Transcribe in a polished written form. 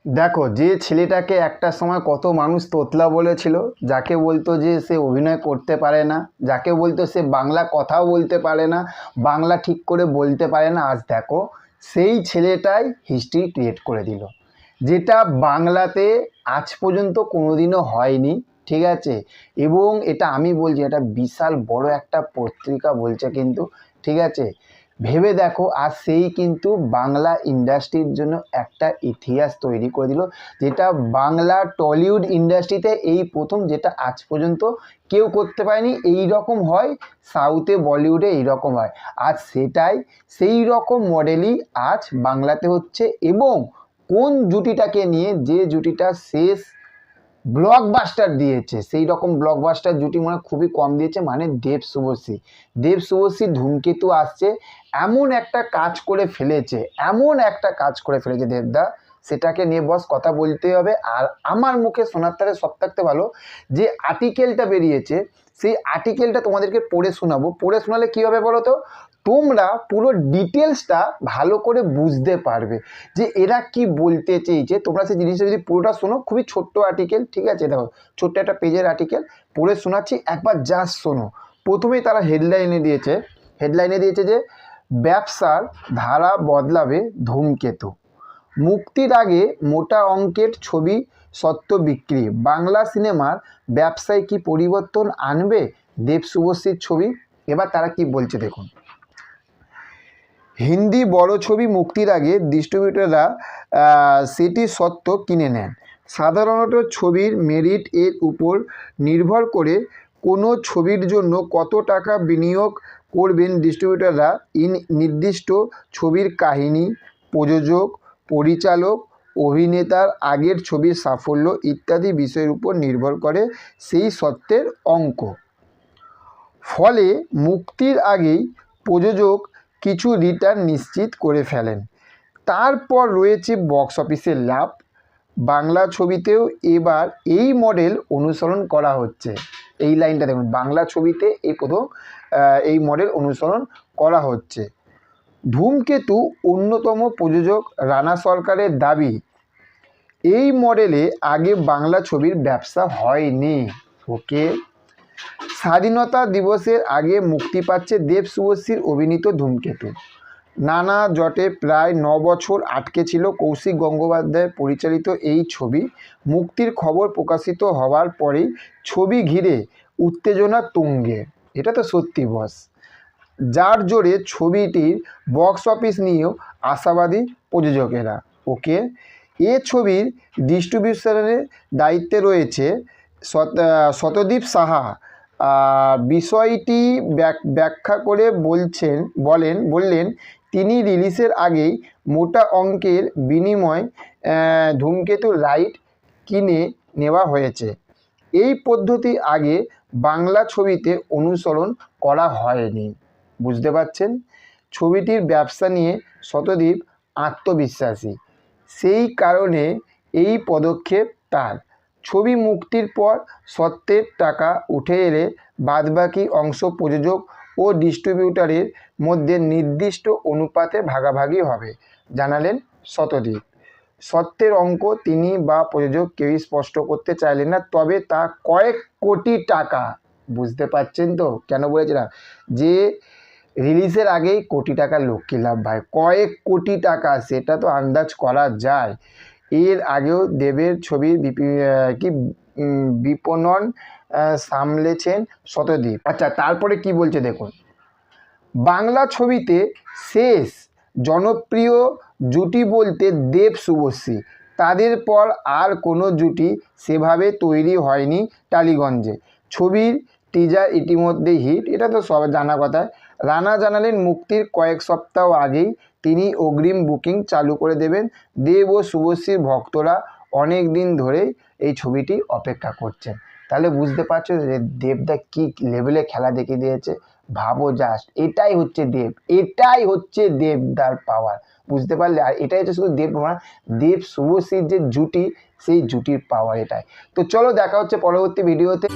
দেখো, যে ছেলেটাকে একটা সময় কত মানুষ তোতলা বলেছিল, যাকে বলতো যে সে অভিনয় করতে পারে না, যাকে বলতো সে বাংলা কথাও বলতে পারে না, বাংলা ঠিক করে বলতে পারে না, আজ দেখো সেই ছেলেটাই হিস্ট্রি ক্রিয়েট করে দিল, যেটা বাংলাতে আজ পর্যন্ত কোনোদিনও হয়নি। ঠিক আছে, এবং এটা আমি বলছি, এটা বিশাল বড় একটা পত্রিকা বলছে কিন্তু। ঠিক আছে, ভেবে দেখো, আর সেই কিন্তু বাংলা ইন্ডাস্ট্রির জন্য একটা ইতিহাস তৈরি করে দিল, যেটা বাংলা টলিউড ইন্ডাস্ট্রিতে এই প্রথম, যেটা আজ পর্যন্ত কেউ করতে পারেনি। এই রকম হয় সাউথে, বলিউডে এই রকম হয়, আজ সেটাই সেই রকম মডেলই আজ বাংলাতে হচ্ছে। এবং কোন জুটিটাকে নিয়ে, যে জুটিটা শেষ ব্লকবাস্টার দিয়েছে, সেই রকম ব্লকবাস্টার জুটি মনে খুবই কম দিয়েছে, মানে দেব শুভশ্রী। দেব শুভশ্রী ধূমকেতু আসছে, এমন একটা কাজ করে ফেলেছে, এমন একটা কাজ করে ফেলেছে দেবদা, সেটাকে নিয়ে বস কথা বলতে হবে। আর আমার মুখে শোনার তারে সব থাকতে ভালো, যে আর্টিকেলটা বেরিয়েছে, সেই আর্টিকেলটা তোমাদেরকে পড়ে শোনাবো। পড়ে শোনালে কী হবে বলো তো, তোমরা পুরো ডিটেলসটা ভালো করে বুঝতে পারবে যে এরা কি বলতে চেয়েছে। তোমরা সেই জিনিসটা যদি পুরোটা শোনো, খুবই ছোট্ট আর্টিকেল, ঠিক আছে, দেখো ছোট্ট একটা পেজের আর্টিকেল পড়ে শোনাচ্ছি, একবার জাস্ট শোনো। প্রথমেই তারা হেডলাইনে দিয়েছে যে ব্যবসার ধারা বদলাবে ধূমকেতু, মুক্তির আগে মোটা অঙ্কের ছবি সত্য বিক্রি, বাংলা সিনেমার ব্যবসায় কি পরিবর্তন আনবে দেব শুভশ্রীর ছবি। এবার তারা কি বলছে দেখুন। হিন্দি বড় ছবি মুক্তির আগে ডিস্ট্রিবিউটররা সেটি সত্ত্ব কিনে নেন। সাধারণত ছবির মেরিট এর উপর নির্ভর করে কোনো ছবির জন্য কত টাকা বিনিয়োগ করবেন ডিস্ট্রিবিউটররা। নির্দিষ্ট ছবির কাহিনী, প্রযোজক, পরিচালক, অভিনেতার আগের ছবির সাফল্য ইত্যাদি বিষয়ের উপর নির্ভর করে সেই সত্ত্বের অঙ্ক। ফলে মুক্তির আগেই প্রযোজক কিছু রিটার্ন নিশ্চিত করে ফেলেন। তারপর রয়েছে বক্স অফিসের লাভ। বাংলা ছবিতেও এবার এই মডেল অনুসরণ করা হচ্ছে। এই লাইনটা দেখুন, বাংলা ছবিতে এই প্রথম এই মডেল অনুসরণ করা হচ্ছে। ধূমকেতু অন্যতম প্রযোজক রানা সরকারের দাবি, এই মডেলে আগে বাংলা ছবির ব্যবসা হয়নি। ওকে, স্বাধীনতা দিবসের আগে মুক্তি পাচ্ছে দেব শুভশ্রীর অভিনীত ধূমকেতু। নানা জটে প্রায় 9 বছর আটকে ছিল কৌশিক গঙ্গোপাধ্যায় পরিচালিত এই ছবি। মুক্তির খবর প্রকাশিত হওয়ার পরেই ছবি ঘিরে উত্তেজনা তুঙ্গে, এটা তো সত্যি বস, যার জোরে ছবিটির বক্স অফিস নিয়েও আশাবাদী প্রযোজকেরা। ওকে, এ ছবির ডিস্ট্রিবিউশনের দায়িত্বে রয়েছে শতদীপ সাহা। বিষয়টি ব্যাখ্যা করে বললেন তিনি রিলিজের আগেই মোটা অঙ্কের বিনিময়ে ধূমকেতুর রাইট কিনে নেওয়া হয়েছে। এই পদ্ধতি আগে বাংলা ছবিতে অনুসরণ করা হয়নি। বুঝতে পারছেন, ছবিটির ব্যবসা নিয়ে শতদীপ আত্মবিশ্বাসী, সেই কারণে এই পদক্ষেপ তার। ছবি মুক্তির পর সত্ত্বের টাকা উঠে এলে বাদবাকি অংশ প্রযোজক ও ডিস্ট্রিবিউটরের মধ্যে নির্দিষ্ট অনুপাতে ভাগাভাগি হবে, জানালেন শতদীপ। সত্ত্বের অঙ্ক তিনি বা প্রযোজক কেউই স্পষ্ট করতে চাইলেন না, তবে তা কয়েক কোটি টাকা। বুঝতে পারছেন তো কেন বলেছিলাম যে রিলিজের আগেই কোটি টাকা লক্ষ্মী লাভ ভাই, কয়েক কোটি টাকা, সেটা তো আন্দাজ করা যায়। এর আগেও দেবের ছবির বিপণন সামলেছেন শতদীপ। আচ্ছা, তারপরে কি বলছে দেখুন। বাংলা ছবিতে শেষ জনপ্রিয় জুটি বলতে দেব শুভশ্রী, তাদের পর আর কোনো জুটি সেভাবে তৈরি হয়নি টালিগঞ্জে। ছবির টিজার ইতিমধ্যে হিট, এটা তো সব জানা কথা। রানা জানালেন মুক্তির কয়েক সপ্তাহ আগেই তিনি অগ্রিম বুকিং চালু করে দেবেন। দেব ও শুভশ্রীর ভক্তরা অনেক দিন ধরেই এই ছবিটি অপেক্ষা করছেন। তাহলে বুঝতে পারছো যে দেবদা কী লেভেলে খেলা দেখিয়ে দিয়েছে। ভাবো জাস্ট, এটাই হচ্ছে দেবদার পাওয়ার, বুঝতে পারলে। আর এটাই হচ্ছে শুধু দেব শুভশ্রীর যে জুটি, সেই জুটির পাওয়ার এটাই। তো চলো, দেখা হচ্ছে পরবর্তী ভিডিওতে।